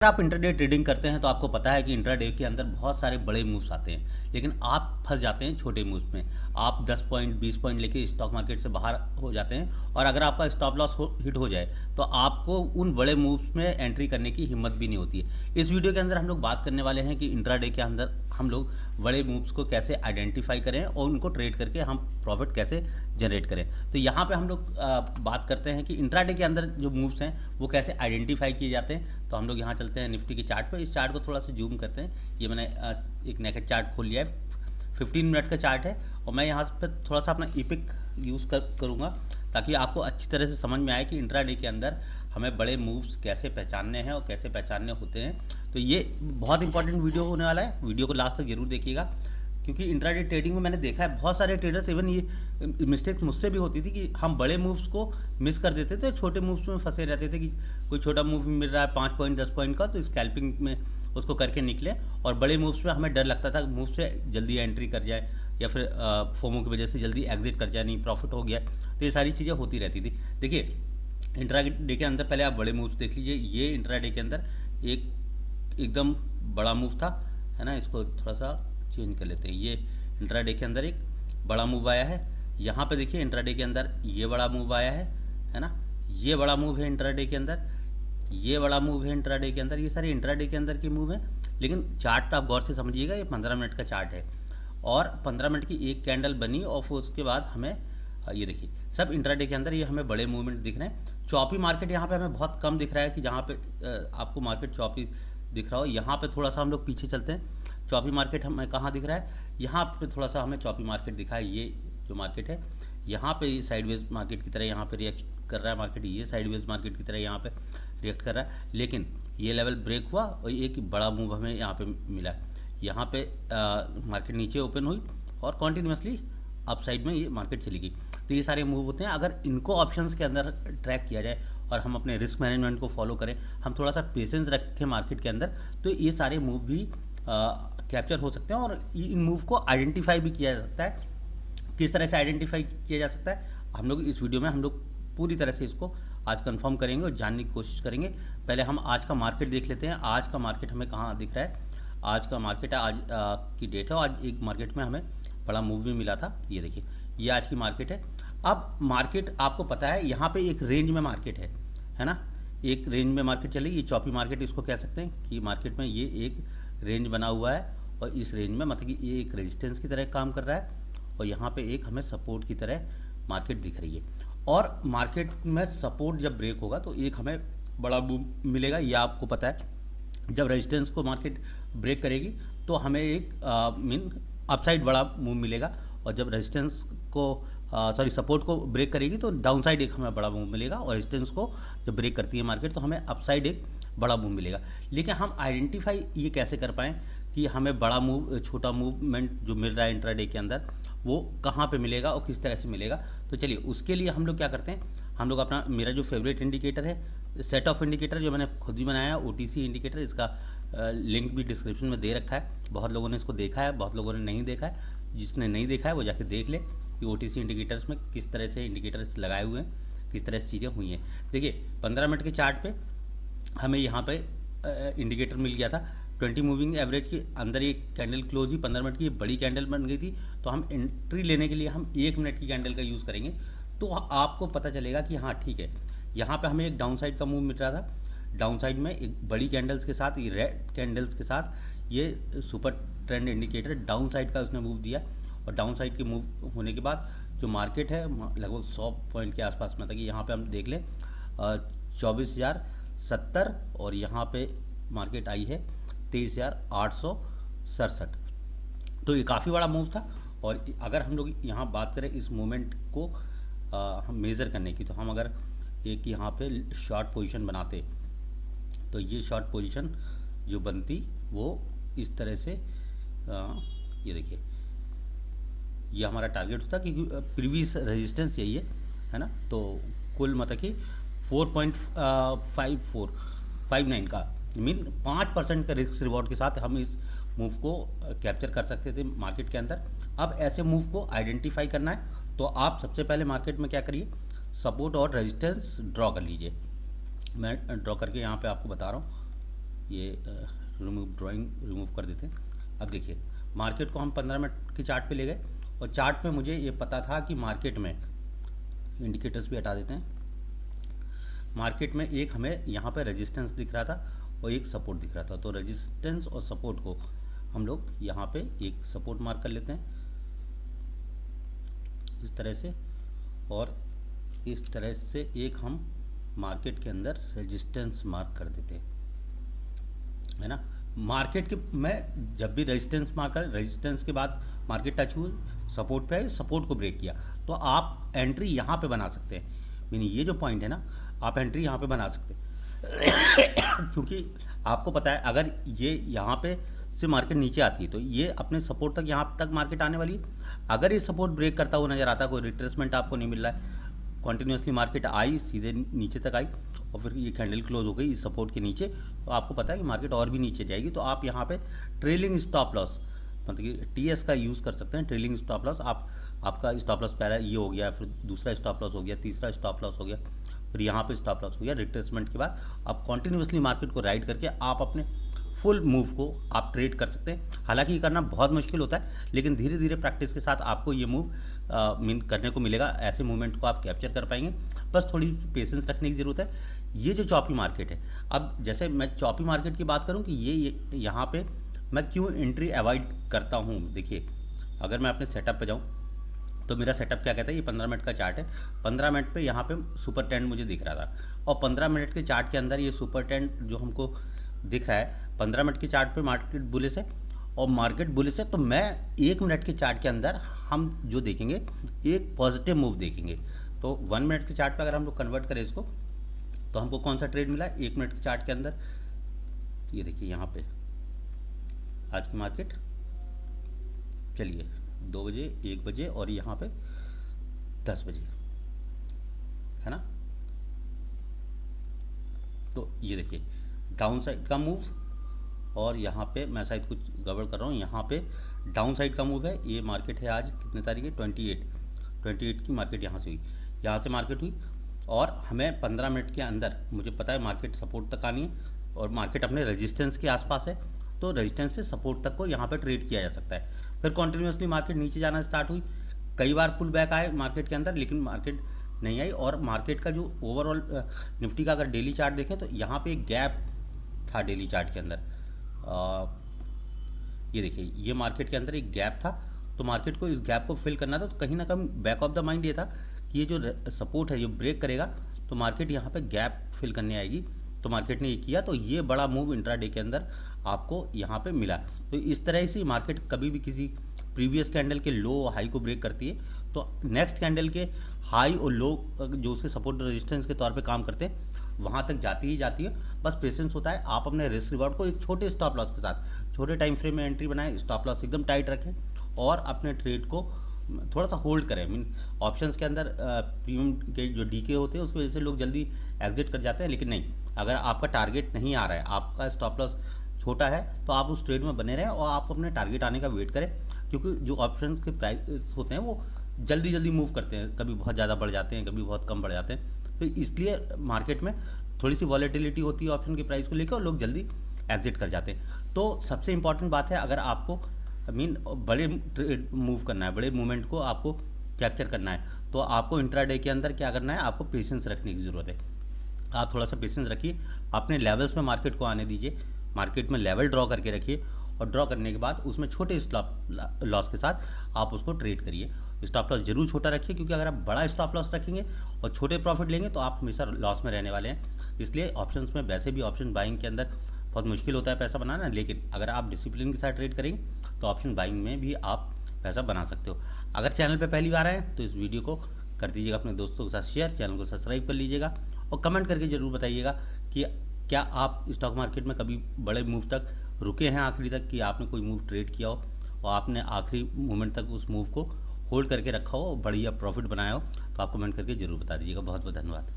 अगर आप intraday trading करते हैं तो आपको पता है कि इंट्राडे के अंदर बहुत सारे बड़े मूव्स आते हैं, लेकिन आप फंस जाते हैं छोटे मूव्स में। आप 10 पॉइंट 20 पॉइंट लेके स्टॉक मार्केट से बाहर हो जाते हैं, और अगर आपका स्टॉप लॉस हिट हो जाए तो आपको उन बड़े मूव्स में एंट्री करने की हिम्मत भी नहीं होती है। इस वीडियो के अंदर हम लोग बात करने वाले हैं कि इंट्राडे के अंदर हम लोग बड़े मूव्स को कैसे आइडेंटिफाई करें और उनको ट्रेड करके हम प्रॉफिट कैसे जनरेट करें। तो यहाँ पे हम लोग बात करते हैं कि इंट्राडे के अंदर जो मूव्स हैं वो कैसे आइडेंटिफाई किए जाते हैं। तो हम लोग यहाँ चलते हैं निफ्टी के चार्ट पे। इस चार्ट को थोड़ा सा जूम करते हैं। ये मैंने एक नेकेड चार्ट खोल लिया है, 15 मिनट का चार्ट है, और मैं यहाँ पे थोड़ा सा अपना इपिक यूज़ करूँगा ताकि आपको अच्छी तरह से समझ में आए कि इंट्राडे के अंदर हमें बड़े मूव्स कैसे पहचानने हैं और कैसे पहचानने होते हैं। तो ये बहुत इंपॉर्टेंट वीडियो होने वाला है, वीडियो को लास्ट तक जरूर देखिएगा, क्योंकि इंट्राडे ट्रेडिंग में मैंने देखा है बहुत सारे ट्रेडर्स, इवन ये मिस्टेक मुझसे भी होती थी कि हम बड़े मूव्स को मिस कर देते थे, छोटे मूव्स में फंसे रहते थे कि कोई छोटा मूव मिल रहा है 5 पॉइंट 10 पॉइंट का, तो स्कैल्पिंग में उसको करके निकले, और बड़े मूव्स में हमें डर लगता था मूव से जल्दी एंट्री कर जाए या फिर फोमो की वजह से जल्दी एग्जिट कर जाए, नहीं प्रॉफिट हो गया। तो ये सारी चीज़ें होती रहती थी। देखिए इंट्राडे के अंदर पहले आप बड़े मूव्स देख लीजिए। ये इंट्राडे के अंदर एकदम बड़ा मूव था, है ना। इसको थोड़ा सा चेंज कर लेते हैं। ये इंट्राडे के अंदर एक बड़ा मूव आया है। यहाँ पे देखिए इंट्राडे के अंदर ये बड़ा मूव आया है ना। ये बड़ा मूव है इंट्राडे के अंदर, ये बड़ा मूव है इंट्राडे के अंदर। ये सारे इंट्राडे के अंदर के मूव हैं, लेकिन चार्ट आप गौर से समझिएगा। ये 15 मिनट का चार्ट है और 15 मिनट की एक कैंडल बनी, और फिर उसके बाद हमें ये देखिए सब इंट्राडे के अंदर ये हमें बड़े मूवमेंट दिख रहे हैं। चॉपी मार्केट यहाँ पे हमें बहुत कम दिख रहा है कि जहाँ पे आपको मार्केट चॉपी दिख रहा हो। यहाँ पे थोड़ा सा हम लोग पीछे चलते हैं। चॉपी मार्केट हमें कहाँ दिख रहा है, यहाँ पे थोड़ा सा हमें चॉपी मार्केट दिखा है। ये जो मार्केट है यहाँ पे साइडवेज मार्केट की तरह यहाँ पे रिएक्ट कर रहा है मार्केट, ये साइडवेज मार्केट की तरह यहाँ पे रिएक्ट कर रहा है, लेकिन ये लेवल ब्रेक हुआ और एक बड़ा मूव हमें यहाँ पे मिला। यहाँ पे मार्केट नीचे ओपन हुई और कॉन्टीन्यूसली अप साइड में ये मार्केट चली गई। तो ये सारे मूव होते हैं। अगर इनको ऑप्शंस के अंदर ट्रैक किया जाए और हम अपने रिस्क मैनेजमेंट को फॉलो करें, हम थोड़ा सा पेशेंस रखें मार्केट के अंदर, तो ये सारे मूव भी कैप्चर हो सकते हैं और इन मूव को आइडेंटिफाई भी किया जा सकता है। किस तरह से आइडेंटिफाई किया जा सकता है हम लोग इस वीडियो में हम लोग पूरी तरह से इसको आज कंफर्म करेंगे और जानने की कोशिश करेंगे। पहले हम आज का मार्केट देख लेते हैं। आज का मार्केट हमें कहाँ दिख रहा है। आज का मार्केट है, आज की डेट है, और आज एक मार्केट में हमें बड़ा मूव भी मिला था। ये देखिए ये आज की मार्केट है। अब मार्केट आपको पता है यहाँ पे एक रेंज में मार्केट है ना। एक रेंज में मार्केट चली, ये चॉपी मार्केट इसको कह सकते हैं कि मार्केट में ये एक रेंज बना हुआ है, और इस रेंज में मतलब कि ये एक रेजिस्टेंस की तरह काम कर रहा है, और यहाँ पे एक हमें सपोर्ट की तरह मार्केट दिख रही है। और मार्केट में सपोर्ट जब ब्रेक होगा तो एक हमें बड़ा मूव मिलेगा, ये आपको पता है। जब रेजिस्टेंस को मार्केट ब्रेक करेगी तो हमें एक अपसाइड बड़ा मूव मिलेगा, और जब रेजिस्टेंस को सपोर्ट को ब्रेक करेगी तो डाउन साइड एक हमें बड़ा मूव मिलेगा, और रेजिस्टेंस को जब ब्रेक करती है मार्केट तो हमें अपसाइड एक बड़ा मूव मिलेगा। लेकिन हम आइडेंटिफाई ये कैसे कर पाएँ कि हमें बड़ा मूव छोटा मूवमेंट जो मिल रहा है इंट्राडे के अंदर वो कहाँ पे मिलेगा और किस तरह से मिलेगा। तो चलिए उसके लिए हम लोग क्या करते हैं, हम लोग अपना मेरा जो फेवरेट इंडिकेटर है, सेट ऑफ इंडिकेटर जो मैंने खुद भी बनाया है, OTC इंडिकेटर, इसका लिंक भी डिस्क्रिप्शन में दे रखा है। बहुत लोगों ने इसको देखा है, बहुत लोगों ने नहीं देखा है। जिसने नहीं देखा है वो जाके देख ले कि OTC इंडिकेटर्स में किस तरह से इंडिकेटर्स लगाए हुए हैं, किस तरह से चीज़ें हुई हैं। देखिए 15 मिनट के चार्ट पे हमें यहाँ पे इंडिकेटर मिल गया था 20 मूविंग एवरेज के अंदर। एक कैंडल क्लोज ही 15 मिनट की बड़ी कैंडल बन गई थी, तो हम एंट्री लेने के लिए हम 1 मिनट की कैंडल का यूज़ करेंगे, तो आपको पता चलेगा कि हाँ ठीक है। यहाँ पे हमें एक डाउन साइड का मूव मिल रहा था, डाउन साइड में एक बड़ी कैंडल्स के साथ, ये रेड कैंडल्स के साथ ये super trend indicator down side का उसने मूव दिया, और डाउन साइड के मूव होने के बाद जो मार्केट है लगभग 100 पॉइंट के आसपास में था। कि यहाँ पे हम देख लें 24,070, और यहाँ पे मार्केट आई है 23,867। तो ये काफ़ी बड़ा मूव था। और अगर हम लोग यहाँ बात करें इस मूवमेंट को हम मेज़र करने की, तो हम अगर एक यहाँ पे शॉर्ट पोजीशन बनाते तो ये शॉर्ट पोजीशन जो बनती वो इस तरह से ये देखिए ये हमारा टारगेट होता, क्योंकि प्रीवियस रेजिस्टेंस यही है ना। तो कुल मतलब कि 4.5459 का मीन 5% का रिस्क रिवॉर्ड के साथ हम इस मूव को कैप्चर कर सकते थे मार्केट के अंदर। अब ऐसे मूव को आइडेंटिफाई करना है तो आप सबसे पहले मार्केट में क्या करिए, सपोर्ट और रेजिस्टेंस ड्रॉ कर लीजिए। मैं ड्रॉ करके यहाँ पे आपको बता रहा हूँ, ये रिमूव ड्राइंग रिमूव कर देते हैं। अब देखिए मार्केट को हम 15 मिनट के चार्ट पे ले गए और चार्ट पे मुझे ये पता था कि मार्केट में, इंडिकेटर्स भी हटा देते हैं, मार्केट में एक हमें यहाँ पे रेजिस्टेंस दिख रहा था और एक सपोर्ट दिख रहा था। तो रेजिस्टेंस और सपोर्ट को हम लोग यहाँ पे एक सपोर्ट मार्क कर लेते हैं इस तरह से, और इस तरह से एक हम मार्केट के अंदर रेजिस्टेंस मार्क कर देते हैं, है ना। मार्केट के मैं जब भी रेजिस्टेंस मार्क कर, रेजिस्टेंस के बाद मार्केट टच हुई, सपोर्ट पे आए, सपोर्ट को ब्रेक किया, तो आप एंट्री यहाँ पे बना सकते हैं। मीनिंग ये जो पॉइंट है ना, आप एंट्री यहाँ पे बना सकते हैं क्योंकि आपको पता है अगर ये यहाँ पे से मार्केट नीचे आती है तो ये अपने सपोर्ट तक, यहाँ तक मार्केट आने वाली है। अगर ये सपोर्ट ब्रेक करता हुआ नज़र आता है, कोई रिट्रेसमेंट आपको नहीं मिल रहा है, कॉन्टीन्यूसली मार्केट आई, सीधे नीचे तक आई और फिर ये कैंडल क्लोज हो गई इस सपोर्ट के नीचे, तो आपको पता है कि मार्केट और भी नीचे जाएगी। तो आप यहाँ पे ट्रेलिंग स्टॉप लॉस, मतलब कि टीएस का यूज़ कर सकते हैं। ट्रेलिंग स्टॉप लॉस, आपका स्टॉप लॉस पहला ये हो गया, फिर दूसरा स्टॉप लॉस हो गया, तीसरा स्टॉप लॉस हो गया, फिर यहाँ पे स्टॉप लॉस हो गया। रिट्रेसमेंट के बाद आप कॉन्टीन्यूसली मार्केट को राइड करके आप अपने फुल मूव को आप ट्रेड कर सकते हैं। हालांकि ये करना बहुत मुश्किल होता है, लेकिन धीरे धीरे प्रैक्टिस के साथ आपको ये मूव करने को मिलेगा। ऐसे मूवमेंट को आप कैप्चर कर पाएंगे, बस थोड़ी पेशेंस रखने की ज़रूरत है। ये जो चॉपी मार्केट है, अब जैसे मैं चॉपी मार्केट की बात करूँ कि ये यहाँ पे मैं क्यों एंट्री अवॉइड करता हूँ। देखिए अगर मैं अपने सेटअप पे जाऊँ तो मेरा सेटअप क्या कहता है, ये 15 मिनट का चार्ट है। 15 मिनट पे यहाँ पे सुपर ट्रेंड मुझे दिख रहा था और 15 मिनट के चार्ट के अंदर ये सुपर ट्रेंड जो हमको दिख रहा है 15 मिनट के चार्ट पे मार्केट बुलिश है और मार्केट बुलिश है, तो मैं 1 मिनट के चार्ट के अंदर हम जो देखेंगे एक पॉजिटिव मूव देखेंगे। तो 1 मिनट के चार्ट पे अगर हम लोग कन्वर्ट करें इसको, तो हमको कौन सा ट्रेड मिला 1 मिनट के चार्ट के अंदर। ये देखिए यहाँ पे आज की मार्केट, चलिए 2 बजे, 1 बजे और यहाँ पे 10 बजे, है ना। तो ये देखिए डाउन साइड का मूव और यहाँ पे मैं शायद कुछ गड़बड़ कर रहा हूँ, यहाँ पे डाउन साइड का मूव है। ये मार्केट है आज कितने तारीख है, 28 की मार्केट यहाँ से हुई, यहाँ से मार्केट हुई और हमें 15 मिनट के अंदर मुझे पता है मार्केट सपोर्ट तक आनी है और मार्केट अपने रेजिस्टेंस के आसपास है, तो रेजिस्टेंस से सपोर्ट तक को यहाँ पे ट्रेड किया जा सकता है। फिर कॉन्टीन्यूसली मार्केट नीचे जाना स्टार्ट हुई, कई बार पुल बैक आए मार्केट के अंदर, लेकिन मार्केट नहीं आई। और मार्केट का जो ओवरऑल निफ्टी का अगर डेली चार्ट देखें तो यहाँ पे एक गैप था डेली चार्ट के अंदर। ये देखिए ये मार्केट के अंदर एक गैप था, तो मार्केट को इस गैप को फिल करना था। तो कहीं ना कहीं बैक ऑफ द माइंड ये था कि ये जो सपोर्ट है ये ब्रेक करेगा तो मार्केट यहाँ पे गैप फिल करने आएगी, तो मार्केट ने ये किया, तो ये बड़ा मूव इंट्राडे के अंदर आपको यहाँ पे मिला। तो इस तरह से मार्केट कभी भी किसी प्रीवियस कैंडल के लो हाई को ब्रेक करती है तो नेक्स्ट कैंडल के हाई और लो जो उसके सपोर्ट रेजिस्टेंस के तौर पे काम करते हैं वहाँ तक जाती ही जाती है। बस पेशेंस होता है, आप अपने रिस्क रिवॉर्ड को एक छोटे स्टॉप लॉस के साथ छोटे टाइम फ्रेम में एंट्री बनाएं, स्टॉप लॉस एकदम टाइट रखें और अपने ट्रेड को थोड़ा सा होल्ड करें। मीन ऑप्शंस के अंदर प्रीमियम के जो डीके होते हैं उसकी वजह से लोग जल्दी एग्जिट कर जाते हैं, लेकिन नहीं, अगर आपका टारगेट नहीं आ रहा है, आपका स्टॉप लॉस छोटा है, तो आप उस ट्रेड में बने रहें और आप अपने टारगेट आने का वेट करें, क्योंकि जो ऑप्शंस के प्राइस होते हैं वो जल्दी जल्दी मूव करते हैं, कभी बहुत ज़्यादा बढ़ जाते हैं, कभी बहुत कम बढ़ जाते हैं। तो इसलिए मार्केट में थोड़ी सी वॉलेटिलिटी होती है ऑप्शन के प्राइस को लेकर और लोग जल्दी एग्जिट कर जाते हैं। तो सबसे इंपॉर्टेंट बात है, अगर आपको बड़े मूव करना है, बड़े मूवमेंट को आपको कैप्चर करना है, तो आपको इंट्राडे के अंदर क्या करना है, आपको पेशेंस रखने की ज़रूरत है। आप थोड़ा सा पेशेंस रखिए, अपने लेवल्स में मार्केट को आने दीजिए, मार्केट में लेवल ड्रॉ करके रखिए और ड्रॉ करने के बाद उसमें छोटे स्टॉप लॉस के साथ आप उसको ट्रेड करिए। स्टॉप लॉस जरूर छोटा रखिए, क्योंकि अगर आप बड़ा स्टॉप लॉस रखेंगे और छोटे प्रॉफिट लेंगे तो आप हमेशा लॉस में रहने वाले हैं। इसलिए ऑप्शंस में, वैसे भी ऑप्शन बाइंग के अंदर बहुत मुश्किल होता है पैसा बनाना, लेकिन अगर आप डिसिप्लिन के साथ ट्रेड करेंगे तो ऑप्शन बाइंग में भी आप पैसा बना सकते हो। अगर चैनल पे पहली बार आए तो इस वीडियो को कर दीजिएगा अपने दोस्तों के साथ शेयर, चैनल को सब्सक्राइब कर लीजिएगा और कमेंट करके ज़रूर बताइएगा कि क्या आप स्टॉक मार्केट में कभी बड़े मूव तक रुके हैं आखिरी तक, कि आपने कोई मूव ट्रेड किया हो और आपने आखिरी मोमेंट तक उस मूव को होल्ड करके रखा हो, बढ़िया प्रॉफिट बनाया हो। तो आप कमेंट करके ज़रूर बता दीजिएगा। बहुत बहुत धन्यवाद।